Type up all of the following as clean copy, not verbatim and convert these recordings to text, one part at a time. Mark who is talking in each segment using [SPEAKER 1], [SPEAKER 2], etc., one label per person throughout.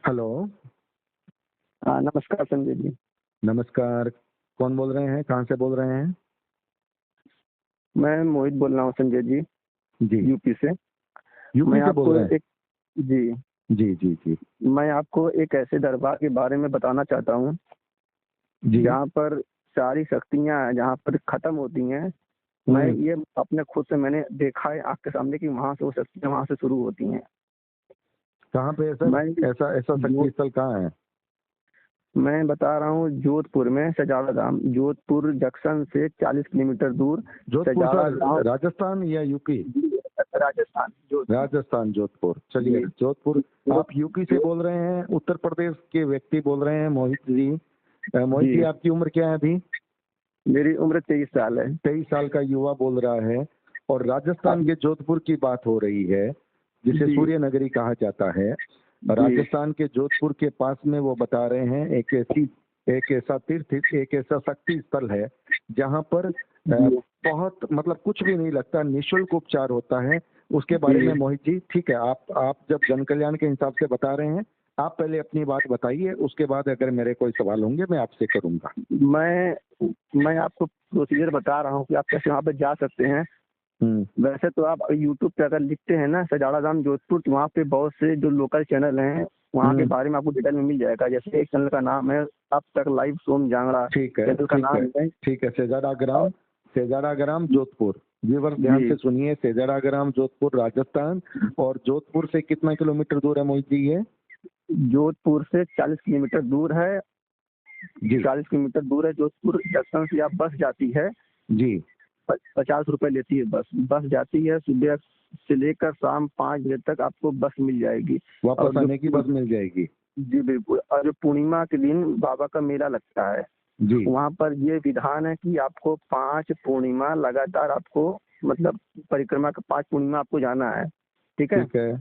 [SPEAKER 1] Hello.
[SPEAKER 2] हाँ, नमस्कार संजय जी।
[SPEAKER 1] नमस्कार। कौन बोल रहे हैं? कहाँ से बोल रहे हैं?
[SPEAKER 2] मैं मोहित बोल रहा हूँ संजय जी,
[SPEAKER 1] जी।
[SPEAKER 2] यूपी से।
[SPEAKER 1] यूपी
[SPEAKER 2] मैं
[SPEAKER 1] से बोल
[SPEAKER 2] आपको
[SPEAKER 1] रहे हैं?
[SPEAKER 2] एक जी,
[SPEAKER 1] जी, जी, जी।
[SPEAKER 2] मैं आपको एक ऐसे दरबार के बारे में बताना चाहता हूँ,
[SPEAKER 1] जी।
[SPEAKER 2] जहाँ पर सारी शक्तियाँ जहाँ पर ख़त्म होती हैं। मैं ये अपने खुद से मैंने देखा है आँख के सामने कि वहाँ से वो शक्तियाँ वहाँ से शुरू होती हैं।
[SPEAKER 1] कहाँ पे है सर?
[SPEAKER 2] मैं
[SPEAKER 1] ऐसा ऐसा
[SPEAKER 2] जो
[SPEAKER 1] शक्ति स्थल कहाँ है?
[SPEAKER 2] मैं बता रहा हूँ जोधपुर में सजाड़ा धाम, जोधपुर जंक्शन से 40 किलोमीटर दूर
[SPEAKER 1] जोधपुर
[SPEAKER 2] सजाड़ा धाम,
[SPEAKER 1] सर, राजस्थान या यूपी?
[SPEAKER 2] राजस्थान जोधपुर।
[SPEAKER 1] राजस्थान, जोधपुर। चलिए,
[SPEAKER 2] जी,
[SPEAKER 1] जोधपुर।
[SPEAKER 2] जो
[SPEAKER 1] आप यूपी से
[SPEAKER 2] जो
[SPEAKER 1] बोल रहे हैं, उत्तर प्रदेश के व्यक्ति बोल रहे हैं, मोहित जी। मोहित जी,
[SPEAKER 2] जी,
[SPEAKER 1] आपकी उम्र क्या है अभी?
[SPEAKER 2] मेरी उम्र 23 साल है।
[SPEAKER 1] 23 साल का युवा बोल रहा है और राजस्थान
[SPEAKER 2] अब
[SPEAKER 1] के जोधपुर की बात हो रही है, जिसे
[SPEAKER 2] जी,
[SPEAKER 1] सूर्य नगरी कहा जाता है।
[SPEAKER 2] जी,
[SPEAKER 1] राजस्थान के जोधपुर के पास में वो बता रहे हैं एक ऐसा तीर्थ, एक ऐसा शक्ति स्थल है जहाँ पर
[SPEAKER 2] जी,
[SPEAKER 1] बहुत मतलब कुछ भी नहीं लगता, निःशुल्क उपचार होता है। उसके बारे में
[SPEAKER 2] जी।
[SPEAKER 1] मोहित जी, ठीक है, आप जब जन कल्याण के हिसाब से बता रहे हैं, आप पहले अपनी बात बताइए, उसके बाद अगर मेरे कोई सवाल होंगे मैं आपसे करूंगा।
[SPEAKER 2] मैं मैं आपको प्रोसीजर बता रहा हूँ कि आप कैसे वहाँ पे जा सकते हैं।
[SPEAKER 1] हम्म।
[SPEAKER 2] वैसे तो आप यूट्यूब पे अगर लिखते हैं ना सजाड़ा धाम जोधपुर, तो वहाँ पे बहुत से जो लोकल चैनल हैं, वहाँ के
[SPEAKER 1] हम्म।
[SPEAKER 2] बारे में आपको डिटेल में मिल जाएगा। जैसे एक चैनल का नाम है अब तक लाइव सोम जांगड़ा,
[SPEAKER 1] ठीक है,
[SPEAKER 2] चैनल का
[SPEAKER 1] ठीक है,
[SPEAKER 2] नाम है।
[SPEAKER 1] ठीक है।
[SPEAKER 2] और
[SPEAKER 1] सेजाड़ा ग्राम जोधपुर। व्यूअर्स ध्यान
[SPEAKER 2] जी,
[SPEAKER 1] से सुनिए, सेजाड़ा ग्राम जोधपुर राजस्थान। और जोधपुर से कितना किलोमीटर दूर है मोहित जी ये?
[SPEAKER 2] जोधपुर से 40 किलोमीटर दूर है।
[SPEAKER 1] जी।
[SPEAKER 2] 40 किलोमीटर दूर है जोधपुर जंक्शन से। आप बस जाती है,
[SPEAKER 1] जी।
[SPEAKER 2] 50 रुपए लेती है बस। बस जाती है सुबह से लेकर शाम 5 बजे तक आपको बस मिल जाएगी। और
[SPEAKER 1] वापस
[SPEAKER 2] जो
[SPEAKER 1] आने की बस मिल जाएगी?
[SPEAKER 2] जी बिल्कुल। और जो पूर्णिमा के दिन बाबा का मेला लगता है,
[SPEAKER 1] जी।
[SPEAKER 2] वहाँ पर ये विधान है कि आपको 5 पूर्णिमा लगातार आपको मतलब परिक्रमा का 5 पूर्णिमा आपको जाना है, ठीक है।
[SPEAKER 1] ठीक है।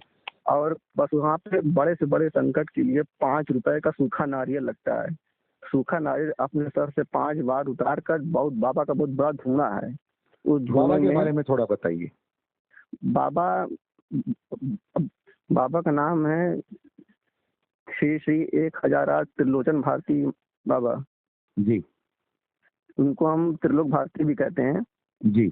[SPEAKER 2] और बस वहाँ पे बड़े से बड़े संकट के लिए 5 रुपए का सूखा नारियल लगता है। सूखा नारियल अपने सर से 5 बार उतार कर बहुत बाबा का बहुत बड़ा धुआं है। उस
[SPEAKER 1] बाबा
[SPEAKER 2] धुएं
[SPEAKER 1] के
[SPEAKER 2] में
[SPEAKER 1] बारे में थोड़ा बताइए।
[SPEAKER 2] बाबा बाबा का नाम है श्री श्री 1008 त्रिलोचन भारती बाबा।
[SPEAKER 1] जी।
[SPEAKER 2] उनको हम त्रिलोक भारती भी कहते हैं।
[SPEAKER 1] जी।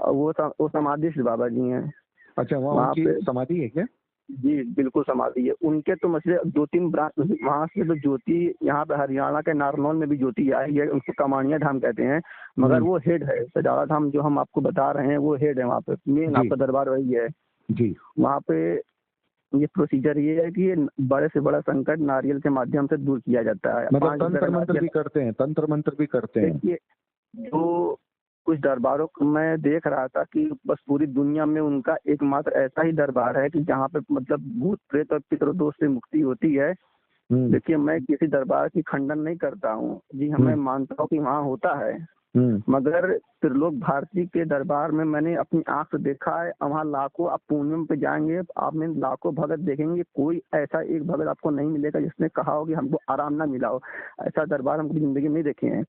[SPEAKER 2] और वो समाधिस्थ बाबा जी हैं।
[SPEAKER 1] अच्छा, वहाँ
[SPEAKER 2] वहाँ
[SPEAKER 1] उनकी
[SPEAKER 2] पे
[SPEAKER 1] समाधि है क्या?
[SPEAKER 2] जी बिल्कुल समाधि है उनके। तो मतलब 2-3 ब्रांच वहाँ से तो ज्योति, यहाँ पे हरियाणा के नारनौल में भी ज्योति आई है। उसको कमानिया धाम कहते हैं, मगर वो हेड है। सजाड़ा धाम जो हम आपको बता रहे हैं वो हेड है। वहाँ पे मेन
[SPEAKER 1] जी।
[SPEAKER 2] आपका दरबार वही है।
[SPEAKER 1] जी।
[SPEAKER 2] वहाँ पे ये प्रोसीजर ये है कि ये बड़े से बड़ा संकट नारियल के माध्यम से दूर किया जाता है।
[SPEAKER 1] मतलब
[SPEAKER 2] 5 रुपए का
[SPEAKER 1] तंत्र मंत्र
[SPEAKER 2] नारियल।
[SPEAKER 1] भी करते हैं? तंत्र मंत्र भी करते हैं?
[SPEAKER 2] देखिए, जो कुछ दरबारों को मैं देख रहा था कि बस पूरी दुनिया में उनका एकमात्र ऐसा ही दरबार है कि जहाँ पे मतलब भूत प्रेत और पितरों से मुक्ति होती है।
[SPEAKER 1] हम्म।
[SPEAKER 2] देखिए, मैं किसी दरबार की खंडन नहीं करता हूँ जी। मैं
[SPEAKER 1] हम्म।
[SPEAKER 2] मानता हूँ कि वहाँ होता है,
[SPEAKER 1] हम्म।
[SPEAKER 2] मगर त्रिलोक भारती के दरबार में मैंने अपनी आंख से देखा है। वहाँ लाखों, आप पूर्णिमा पे जाएंगे आप में लाखों भगत देखेंगे, कोई ऐसा एक भगत आपको नहीं मिलेगा जिसने कहा हो कि हमको आराम ना मिला हो। ऐसा दरबार हम अपनी जिंदगी में नहीं देखे हैं,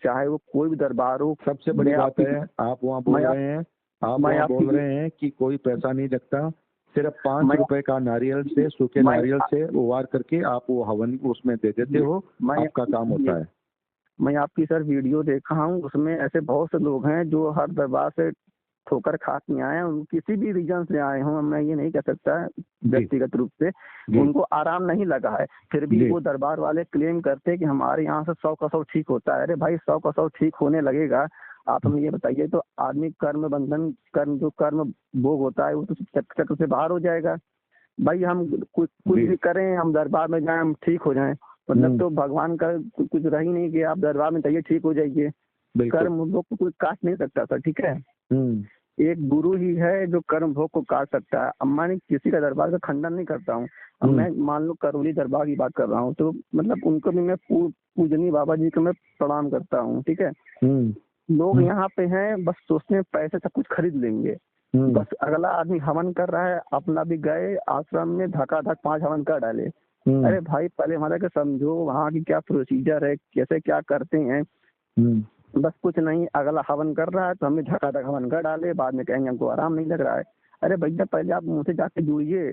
[SPEAKER 2] चाहे वो कोई भी दरबार हो।
[SPEAKER 1] सबसे बड़ी
[SPEAKER 2] मैं
[SPEAKER 1] बात
[SPEAKER 2] आपकी
[SPEAKER 1] है, आप वहाँ
[SPEAKER 2] मैं
[SPEAKER 1] बोल
[SPEAKER 2] आप
[SPEAKER 1] रहे हैं, आप
[SPEAKER 2] मैं
[SPEAKER 1] वहाँ बोल
[SPEAKER 2] आपकी
[SPEAKER 1] रहे हैं कि कोई पैसा नहीं लगता, सिर्फ 5
[SPEAKER 2] मैं
[SPEAKER 1] रुपए का नारियल से, सूखे
[SPEAKER 2] मैं
[SPEAKER 1] नारियल से उबार करके आप वो हवन उसमें दे देते
[SPEAKER 2] जी,
[SPEAKER 1] हो,
[SPEAKER 2] मैं
[SPEAKER 1] आपका काम
[SPEAKER 2] जी,
[SPEAKER 1] होता है।
[SPEAKER 2] मैं आपकी सर वीडियो देखा हूँ। उसमें ऐसे बहुत से लोग हैं जो हर दरबार से ठोकर खा के आए हैं। उन किसी भी रीजन से आए हों, मैं ये नहीं कह सकता
[SPEAKER 1] जी।
[SPEAKER 2] व्यक्तिगत रूप से।
[SPEAKER 1] जी।
[SPEAKER 2] उनको आराम नहीं लगा है, फिर भी
[SPEAKER 1] जी।
[SPEAKER 2] वो दरबार वाले क्लेम करते हैं कि हमारे यहाँ से 100 का 100 ठीक होता है। अरे भाई, 100 का 100 ठीक होने लगेगा? आप हमें ये बताइए, तो आदमी कर्म बंधन, कर्म भोग होता है वो तो चक्र से बाहर हो जाएगा। भाई हम कुछ
[SPEAKER 1] जी।
[SPEAKER 2] भी करें, हम दरबार में जाएं, हम ठीक हो जाएं, मतलब तो भगवान का कुछ रह ही नहीं कि आप दरबार में जाइए ठीक हो जाइए।
[SPEAKER 1] बिल्कुल।
[SPEAKER 2] कर्म भोग को कोई काट नहीं सकता सर, ठीक है।
[SPEAKER 1] हम्म।
[SPEAKER 2] एक गुरु ही है जो कर्म भोग को काट सकता है। अब मैं किसी का दरबार का खंडन नहीं करता हूँ। अब मैं मान लो करौली दरबार की बात कर रहा हूँ, तो मतलब उनको भी मैं पूजनीय बाबा जी को मैं प्रणाम करता हूँ, ठीक है। लोग यहाँ पे हैं बस सोचते हैं पैसे सब कुछ खरीद लेंगे। बस अगला आदमी हवन कर रहा है, अपना भी गए आश्रम में धकाधक 5 हवन कर डाले। अरे भाई, पहले हमारे को समझो वहाँ की क्या प्रोसीजर है, कैसे क्या करते हैं। बस कुछ नहीं, अगला हवन कर रहा है तो हमें धकाधक हवन कर डाले, बाद में कहेंगे हमको आराम नहीं लग रहा है। अरे भैया, पहले आप मुँह से जाके जुड़िए।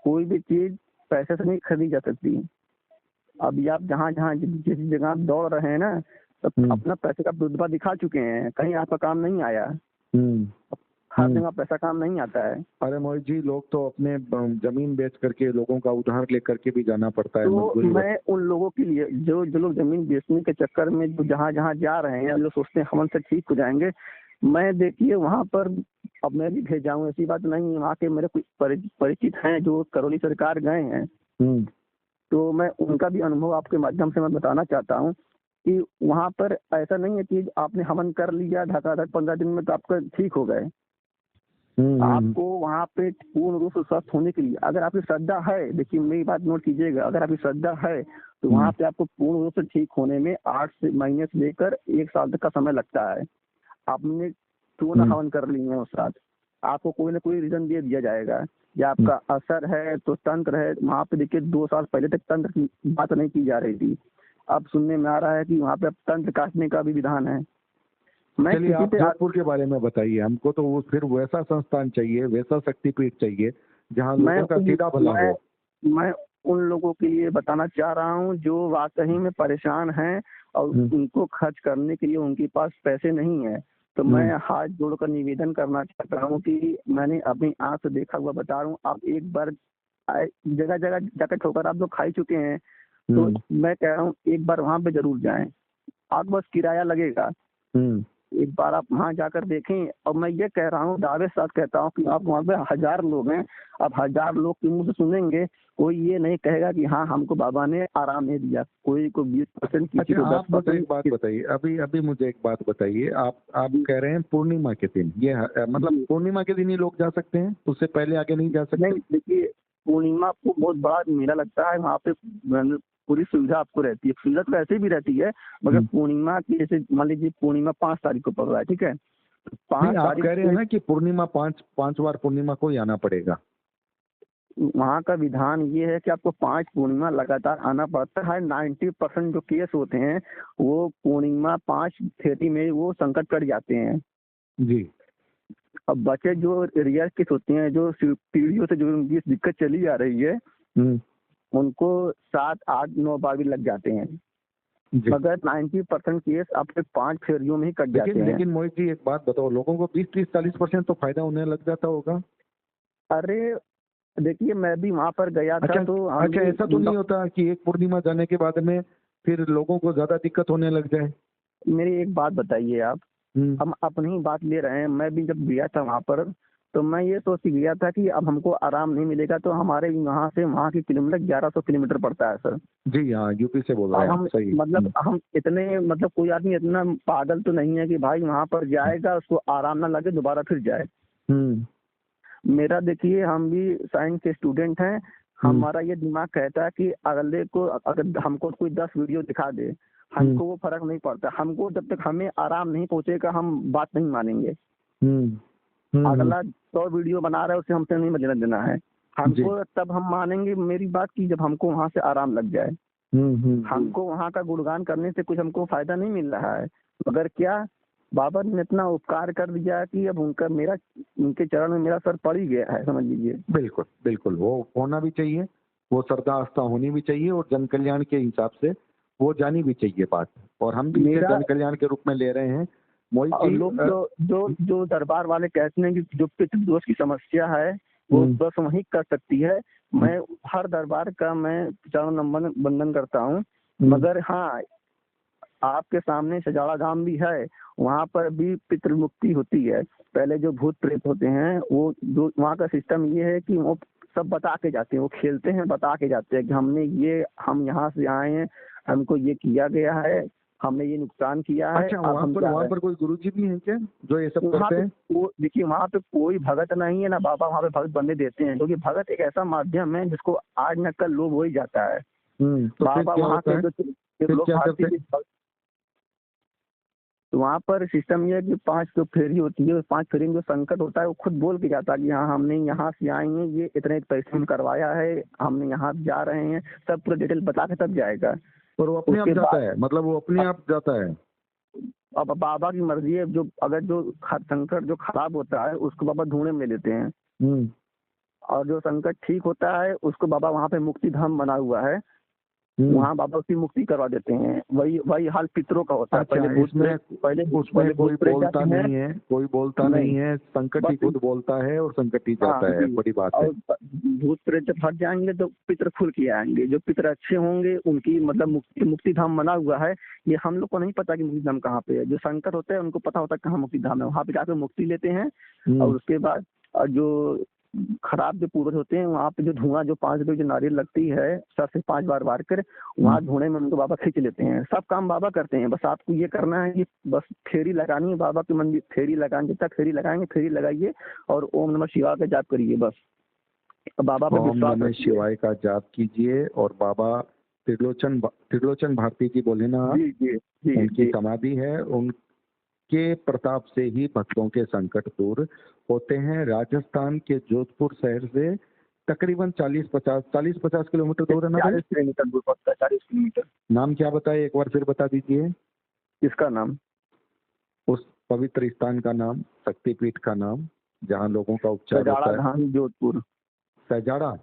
[SPEAKER 2] कोई भी चीज पैसे से नहीं खरीदी जा सकती। अभी आप जहाँ जहाँ जिस जगह आप दौड़ रहे हैं ना, तो अपना पैसे का रुतबा दिखा चुके हैं, कहीं आपका काम नहीं आया। हर जगह पैसा काम नहीं आता है।
[SPEAKER 1] अरे मोहित जी, लोग तो अपने जमीन बेच करके, लोगों का उधार लेकर के भी जाना पड़ता है
[SPEAKER 2] तो
[SPEAKER 1] मजबूरी।
[SPEAKER 2] मैं उन लोगों के लिए जो जो लोग जमीन बेचने के चक्कर में जो जहाँ जहाँ जा रहे हैं, जो सोचते हैं हम से ठीक हो जाएंगे, मैं देखिए वहाँ पर अब मैं भी भेजा हूँ, ऐसी बात नहीं है। वहाँ के मेरे कुछ परिचित हैं जो करौली सरकार गए हैं, तो मैं उनका भी अनुभव आपके माध्यम से मैं बताना चाहता हूँ कि वहाँ पर ऐसा नहीं है कि आपने हवन कर लिया धकाधक 15 दिन में तो आपका ठीक हो गए। आपको वहाँ पे पूर्ण रूप से स्वस्थ होने के लिए अगर आपकी श्रद्धा है, देखिए मेरी बात नोट कीजिएगा, अगर आपकी श्रद्धा है तो वहाँ पे आपको पूर्ण रूप से ठीक होने में 8 महीने से लेकर 1 साल तक का समय लगता है। आपने क्यों ना हवन कर ली है उस रात, आपको कोई ना कोई रीजन दे दिया जाएगा। या आपका असर है तो तंत्र है, वहाँ पे देखिए 2 साल पहले तक तंत्र की बात नहीं की जा रही थी, अब सुनने में आ रहा है कि वहाँ पे अब तंत्र काटने का भी विधान है।
[SPEAKER 1] चलिए आप जोधपुर के बारे में बताइए, हमको तो वो फिर वैसा संस्थान चाहिए, वैसा शक्तिपीठ चाहिए जहाँ लोगों का सीधा भला हो।
[SPEAKER 2] मैं उन लोगों के लिए बताना चाह रहा हूँ जो वाकई में परेशान हैं और उनको खर्च करने के लिए उनके पास पैसे नहीं है। तो मैं हाथ जोड़कर निवेदन करना चाहता हूँ कि मैंने अपनी आंख से देखा हुआ बता रहा हूँ, आप एक बार जगह जगह जाकर ठोकर आप लोग खा चुके हैं, तो मैं कह रहा हूँ एक बार वहाँ पे जरूर जाएं। आपको बस किराया लगेगा, एक बार आप वहाँ जाकर देखें। और मैं ये कह रहा हूँ, दावे के साथ कहता हूँ कि आप वहाँ पे 1000 लोग हैं, अब 1000 लोग के मुँह से सुनेंगे, कोई ये नहीं कहेगा कि हाँ हमको बाबा ने आराम नहीं दिया। कोई को 20%, किसी को 10%।
[SPEAKER 1] आप मुझे एक बात बताइए, अभी मुझे एक बात बताइए, आप कह रहे हैं पूर्णिमा के दिन, ये मतलब पूर्णिमा के दिन ही लोग जा सकते हैं, उससे पहले आगे नहीं जा सकते?
[SPEAKER 2] नहीं, देखिए पूर्णिमा को बहुत बड़ा मेला लगता है, वहाँ पे पूरी सुविधा आपको रहती है। सुविधा तो वैसे भी रहती है, मगर पूर्णिमा की जैसे मान लीजिए पूर्णिमा 5 तारीख को पड़ रहा है, ठीक है, 5
[SPEAKER 1] आप
[SPEAKER 2] तारीख
[SPEAKER 1] कह रहे हैं ना कि पूर्णिमा 5 बार पूर्णिमा को ही आना पड़ेगा।
[SPEAKER 2] वहाँ का विधान ये है कि आपको 5 पूर्णिमा लगातार आना पड़ता है। 90% जो केस होते हैं वो पूर्णिमा 5 फेरी में वो संकट कट जाते हैं
[SPEAKER 1] जी।
[SPEAKER 2] अब बचे जो रियल केस होते हैं, जो पीढ़ियों से जो उनकी दिक्कत चली आ रही है, उनको 7, 8, 9 बार भी लग जाते हैं, मगर 90% केस आपके 5 फेरियों में ही कट जाते हैं।
[SPEAKER 1] लेकिन मोहित जी एक बात बताओ, लोगों को 20, 30, 40% तो फायदा होने लग जाता होगा।
[SPEAKER 2] अरे देखिए मैं भी वहाँ पर गया था। तो
[SPEAKER 1] अच्छा ऐसा तो नहीं होता कि एक पूर्णिमा जाने के बाद में फिर लोगों को ज्यादा दिक्कत होने लग जाए?
[SPEAKER 2] मेरी एक बात बताइए आप, हम अपनी ही बात ले रहे हैं। मैं भी जब गया था वहाँ पर तो मैं ये सोच के गया था कि अब हमको आराम नहीं मिलेगा, तो हमारे यहाँ से वहाँ की किलोमीटर 1100 किलोमीटर पड़ता है सर।
[SPEAKER 1] जी हाँ, यूपी से बोल रहे हैं।
[SPEAKER 2] हम
[SPEAKER 1] सही।
[SPEAKER 2] मतलब हम इतने मतलब कोई आदमी इतना पागल तो नहीं है कि भाई वहाँ पर जाएगा उसको आराम ना लगे दोबारा फिर जाए। मेरा देखिए हम भी साइंस के स्टूडेंट हैं, हमारा ये दिमाग कहता है कि अगले को अगर हमको कोई 10 वीडियो दिखा दे, हमको वो फर्क नहीं पड़ता। हमको जब तक हमें आराम नहीं पहुंचेगा हम बात नहीं मानेंगे। अगला 100 वीडियो बना रहा है उससे हमसे नहीं लेना देना है, हमको तब हम मानेंगे मेरी बात की जब हमको वहाँ से आराम लग जाए। हमको वहाँ का गुणगान करने से कुछ हमको फायदा नहीं मिल रहा है, मगर क्या बाबा ने इतना उपकार कर दिया कि अब उनके चरण में मेरा सर पड़ ही गया है, समझ लीजिए।
[SPEAKER 1] बिल्कुल बिल्कुल, वो होना भी चाहिए, वो श्रद्धा आस्था होनी भी चाहिए, और जन कल्याण के हिसाब से वो जानी भी चाहिए बात, और हम भी इसे जन कल्याण के रूप में ले रहे हैं। मोहित जी,
[SPEAKER 2] लोग जो दरबार वाले कहते हैं कि जो पितृदोष की समस्या है वो बस वही कर सकती है। मैं हर दरबार का मैं चरण बंदन करता हूँ, मगर हाँ आपके सामने सजाड़ा धाम भी है, वहाँ पर भी पितृ मुक्ति होती है। पहले जो भूत प्रेत होते हैं वो जो वहाँ का सिस्टम ये है कि वो सब बता के जाते हैं, वो खेलते हैं बता के जाते हैं कि हम यहाँ से आए हैं, हमको ये किया गया है, हमने ये नुकसान किया है।
[SPEAKER 1] अच्छा, वहाँ पर कोई गुरुजी भी हैं क्या जो ये सब करते हैं?
[SPEAKER 2] देखिए वहाँ पे कोई भगत नहीं है ना बाबा वहाँ पे भगत बनने देते हैं, क्योंकि भगत एक ऐसा माध्यम है जिसको आज न कल लोभ हो ही जाता है।
[SPEAKER 1] तो
[SPEAKER 2] बाबा वहाँ के तो वहाँ पर सिस्टम ये है कि 5 जो फेरी होती है, 5 फेरी में जो संकट होता है वो खुद बोल के जाता है कि हाँ हमने यहाँ से आए हैं, ये इतने पैसे में करवाया है, हमने यहाँ जा रहे हैं, सब पूरा डिटेल बता के तब जाएगा।
[SPEAKER 1] और वो अपने आप जाता है, मतलब वो अपने आप जाता है।
[SPEAKER 2] अब बाबा की मर्जी है, जो अगर जो संकट जो खराब होता है उसको बाबा ढूंढे में ले लेते हैं। और जो संकट ठीक होता है उसको बाबा वहाँ पे मुक्ति धाम बना हुआ है, वहाँ बाबा उसकी मुक्ति करवा देते हैं। वही वही हाल पितरों का होता है।
[SPEAKER 1] अच्छा, उसमें कोई बोलता नहीं है, कोई बोलता नहीं है, संकट ही खुद बोलता है और संकट ही जाता है। बड़ी बात है।
[SPEAKER 2] और भूत प्रेत जब हट जाएंगे तो पितर खुल के आएंगे, जो पितर अच्छे होंगे उनकी मतलब मुक्ति धाम बना हुआ है। ये हम लोग को नहीं पता कि मुक्ति धाम कहाँ पे है। जो संकट होते हैं उनको पता होता है कहाँ मुक्ति धाम है, वहाँ पे जाकर मुक्ति लेते हैं। और उसके बाद जो खराब जो पूर्वज होते हैं वहाँ पे जो धुआं जो 5 रुपए जो नारियल लगती है सर से 5 बार वार कर वहाँ धुएं में उनको बाबा खींच लेते हैं। सब काम बाबा करते हैं, बस आपको ये करना है कि बस फेरी लगानी है बाबा के मंदिर, फेरी लगाएंगे, जितना फेरी लगाएंगे फेरी लगाइए और ओम नमः शिवाय का जाप करिए। बस बाबा पे विश्वास,
[SPEAKER 1] ओम नमः शिवाय का जाप कीजिए। और बाबा त्रिलोचन भारती जी बोले ना, उनकी समाधि है, उनके प्रताप से ही भक्तों के संकट दूर होते हैं। राजस्थान के जोधपुर शहर से तकरीबन 40-50 किलोमीटर दूर है ना?
[SPEAKER 2] 40 किलोमीटर दूर पड़ता है, 40 किलोमीटर।
[SPEAKER 1] नाम क्या बताए, एक बार फिर बता दीजिए।
[SPEAKER 2] किसका नाम?
[SPEAKER 1] उस पवित्र स्थान का नाम, शक्तिपीठ का नाम, जहाँ लोगों का उपचार होता है।
[SPEAKER 2] धाम जोधपुर।
[SPEAKER 1] सजाड़ा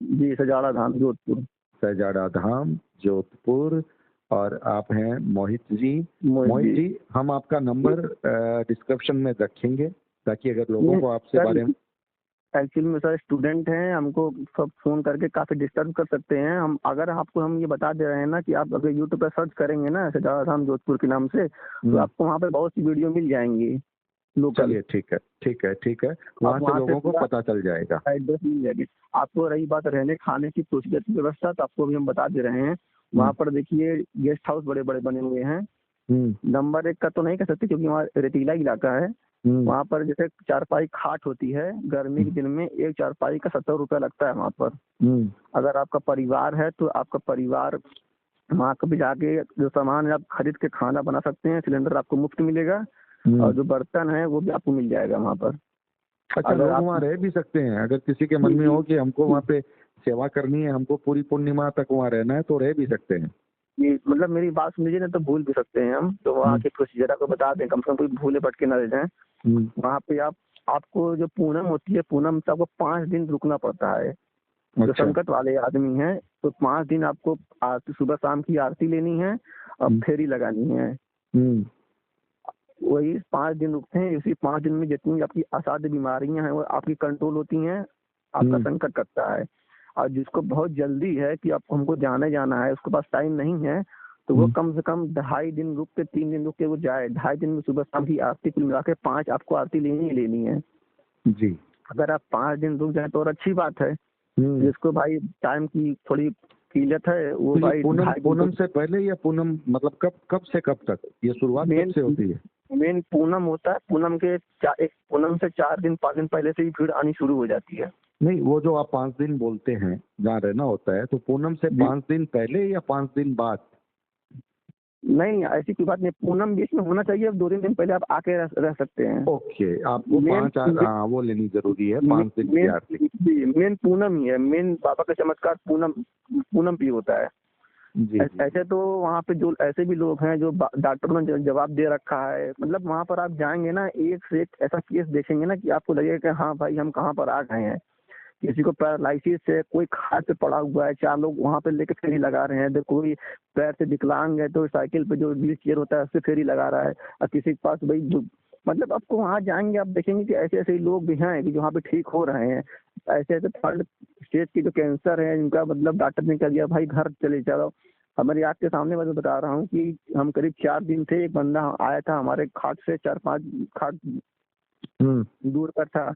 [SPEAKER 2] जी, सजाड़ा धाम जोधपुर।
[SPEAKER 1] सजाड़ा धाम जोधपुर। और आप हैं मोहित जी। हम आपका नंबर डिस्क्रिप्शन में रखेंगे ताकि अगर लोगों को आपसे बारे में,
[SPEAKER 2] एक्चुअली में सर स्टूडेंट हैं, हमको सब फोन करके काफी डिस्टर्ब कर सकते हैं। हम अगर आपको हम ये बता दे रहे हैं ना कि आप अगर यूट्यूब पर सर्च करेंगे ना सजाड़ा धाम जोधपुर के नाम से तो आपको वहाँ पे बहुत सी वीडियो मिल जाएंगी लोकल।
[SPEAKER 1] चलिए ठीक है, वहाँ से लोगों को पता चल जाएगा,
[SPEAKER 2] एड्रेस मिल जाएगी आपको। रही बात रहने खाने की प्रोसीजर की व्यवस्था, तो आपको भी हम बता दे रहे हैं। वहाँ पर देखिए गेस्ट हाउस बड़े बड़े बने हुए हैं। नंबर 1 का तो नहीं कह सकते क्योंकि वहाँ रेतीला इलाका है। वहाँ पर जैसे चारपाई खाट होती है, गर्मी के दिन में एक चारपाई का 70 रुपया लगता है वहाँ पर। अगर आपका परिवार है तो आपका परिवार वहाँ कभी जाके जो सामान है आप खरीद के खाना बना सकते हैं। सिलेंडर आपको मुफ्त मिलेगा और जो बर्तन है वो भी आपको मिल जाएगा वहाँ पर।
[SPEAKER 1] अच्छा, लोग वहाँ रह भी सकते हैं? अगर किसी के मन में हो कि हमको वहाँ पे सेवा करनी है, हमको पूरी पूर्णिमा तक वहाँ रहना है, तो रह भी सकते हैं?
[SPEAKER 2] ये मतलब मेरी बात सुन लीजिए ना, तो भूल भी सकते हैं हम। तो वहाँ के प्रोसीजर आपको बता दें, कम से कम कोई भूले भटके ना रह जाए। वहाँ पे आपको जो पूनम होती है, पूनम से आपको 5 दिन रुकना पड़ता है। जो संकट वाले आदमी हैं तो 5 दिन आपको सुबह शाम की आरती लेनी है और फेरी लगानी है। वही 5 दिन रुकते हैं। इसी 5 दिन में जितनी आपकी असाध्य बीमारियां हैं वो आपकी कंट्रोल होती हैं, आपका संकट कटता है। और जिसको बहुत जल्दी है कि आपको हमको जाना है, उसके पास टाइम नहीं है, तो वो कम से कम 2.5 दिन रुक के 3 दिन रुक के वो जाए। 2.5 दिन में सुबह शाम की आरती कुल मिला के 5 आपको आरती लेनी है
[SPEAKER 1] जी।
[SPEAKER 2] अगर आप 5 दिन रुक जाए तो और अच्छी बात है। जिसको भाई टाइम की थोड़ी किल्लत है वो भाई
[SPEAKER 1] पूनम से पहले या पूनम मतलब कब से कब तक ये शुरुआत कब से होती है?
[SPEAKER 2] मेन पूनम होता है, पूनम से 4 दिन 5 दिन पहले से ही भीड़ आनी शुरू हो जाती है।
[SPEAKER 1] नहीं, वो जो आप 5 दिन बोलते हैं जहाँ रहना होता है, तो पूनम से 5 दिन पहले या 5 दिन बाद?
[SPEAKER 2] नहीं, ऐसी कोई बात नहीं, पूनम बीच में होना चाहिए। 2-3 दिन पहले आप आके रह सकते हैं।
[SPEAKER 1] ओके, आपको 5 वो लेनी जरूरी है, 5 दिन की आरती।
[SPEAKER 2] मेन पूनम ही है, मेन बाबा का चमत्कार पूनम भी होता है। ऐसे तो वहाँ पे जो ऐसे भी लोग हैं जो डॉक्टर ने जवाब दे रखा है, मतलब वहाँ पर आप जाएंगे ना, एक से एक ऐसा केस देखेंगे ना कि आपको लगेगा कि हाँ भाई हम कहाँ पर आ गए हैं। किसी को पैरालिसिस है, कोई खाट पे पड़ा हुआ है, 4 लोग वहाँ पे लेके फेरी लगा रहे हैं। कोई पैर से विकलांग है तो साइकिल पे जो व्हील चेयर होता है उससे फेरी लगा रहा है। और किसी के पास भाई मतलब आपको वहाँ जाएंगे आप देखेंगे कि ऐसे ऐसे लोग भी हैं कि जो वहाँ पे ठीक हो रहे हैं। ऐसे ऐसे 3rd स्टेज के जो कैंसर है इनका मतलब डॉक्टर ने कह दिया भाई घर चले जाओ। हमारी आँख के सामने मैं बता रहा हूँ कि हम करीब 4 दिन थे, एक बंदा आया था हमारे खाट से 4-5 खाट दूर पर था।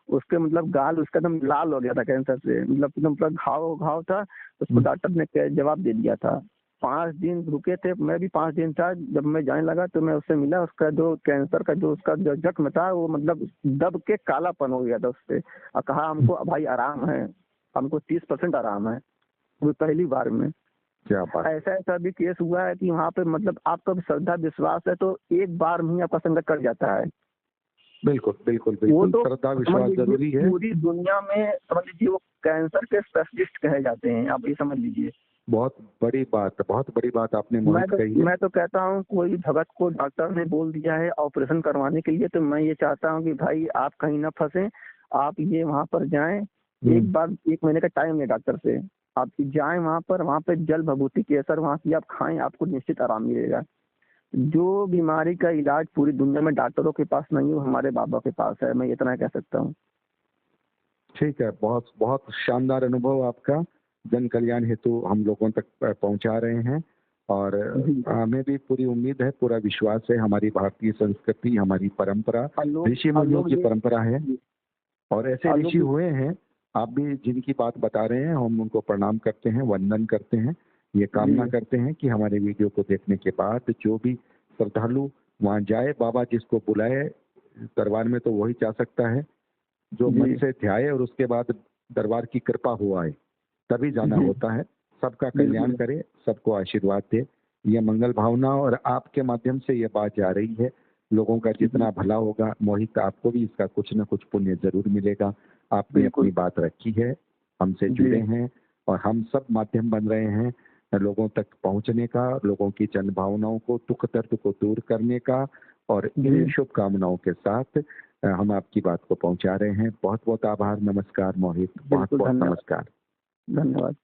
[SPEAKER 2] उसके मतलब गाल उसका एकदम लाल हो गया था कैंसर से, मतलब एकदम पूरा घाव था। उसको डॉक्टर ने जवाब दे दिया था। 5 दिन रुके थे, मैं भी 5 दिन था। जब मैं जाने लगा तो मैं उससे मिला, उसका जो कैंसर का जो उसका जो जख्म था वो मतलब दब के कालापन हो गया था उससे। और कहा हमको भाई आराम है, हमको 30% आराम है, वो पहली बार में।
[SPEAKER 1] क्या बात।
[SPEAKER 2] ऐसा भी केस हुआ है कि वहाँ पे मतलब आपका श्रद्धा विश्वास है तो एक बार में ही आपका संकट कट जाता है।
[SPEAKER 1] बिल्कुल,
[SPEAKER 2] तो
[SPEAKER 1] श्रद्धा विश्वास जरूरी है।
[SPEAKER 2] पूरी दुनिया में समझ लीजिए वो कैंसर के स्पेशलिस्ट कहे जाते हैं, आप ये समझ लीजिए।
[SPEAKER 1] बहुत बड़ी बात आपने मोहित कही है।
[SPEAKER 2] मैं तो कहता हूँ कोई भगत को डॉक्टर ने बोल दिया है ऑपरेशन करवाने के लिए, तो मैं ये चाहता हूँ कि भाई आप कहीं ना फंसे, आप ये वहाँ पर जाएं एक बार 1 महीने का टाइम है डॉक्टर से, आप जाएं वहाँ पे जल भभूति केसर वहाँ की आप खाएं, आपको निश्चित आराम मिलेगा। जो बीमारी का इलाज पूरी दुनिया में डॉक्टरों के पास नहीं है, वो हमारे बाबा के पास है, मैं इतना कह सकता हूँ।
[SPEAKER 1] ठीक है, बहुत बहुत शानदार अनुभव आपका, जन कल्याण हेतु हम लोगों तक पहुंचा रहे हैं। और हमें भी पूरी उम्मीद है, पूरा विश्वास है, हमारी भारतीय संस्कृति, हमारी परंपरा ऋषि मुनियों की परंपरा है, और ऐसे ऋषि हुए हैं, आप भी जिनकी बात बता रहे हैं, हम उनको प्रणाम करते हैं, वंदन करते हैं। ये कामना करते हैं कि हमारे वीडियो को देखने के बाद जो भी श्रद्धालु वहाँ जाए, बाबा जिसको बुलाए दरबार में तो वही जा सकता है, जो मन से ध्याए और उसके बाद दरबार की कृपा हुआ है तभी जाना होता है। सबका कल्याण करे, सबको आशीर्वाद दे, ये मंगल भावना, और आपके माध्यम से ये बात जा रही है, लोगों का जितना भला होगा, मोहित आपको भी इसका कुछ न कुछ पुण्य जरूर मिलेगा। आपने अपनी बात रखी है, हमसे जुड़े हैं, और हम सब माध्यम बन रहे हैं लोगों तक पहुंचने का, लोगों की जन भावनाओं को, दुख दर्द को दूर करने का, और इन शुभकामनाओं के साथ हम आपकी बात को पहुंचा रहे हैं। बहुत बहुत आभार, नमस्कार मोहित, बहुत बहुत नमस्कार,
[SPEAKER 2] धन्यवाद।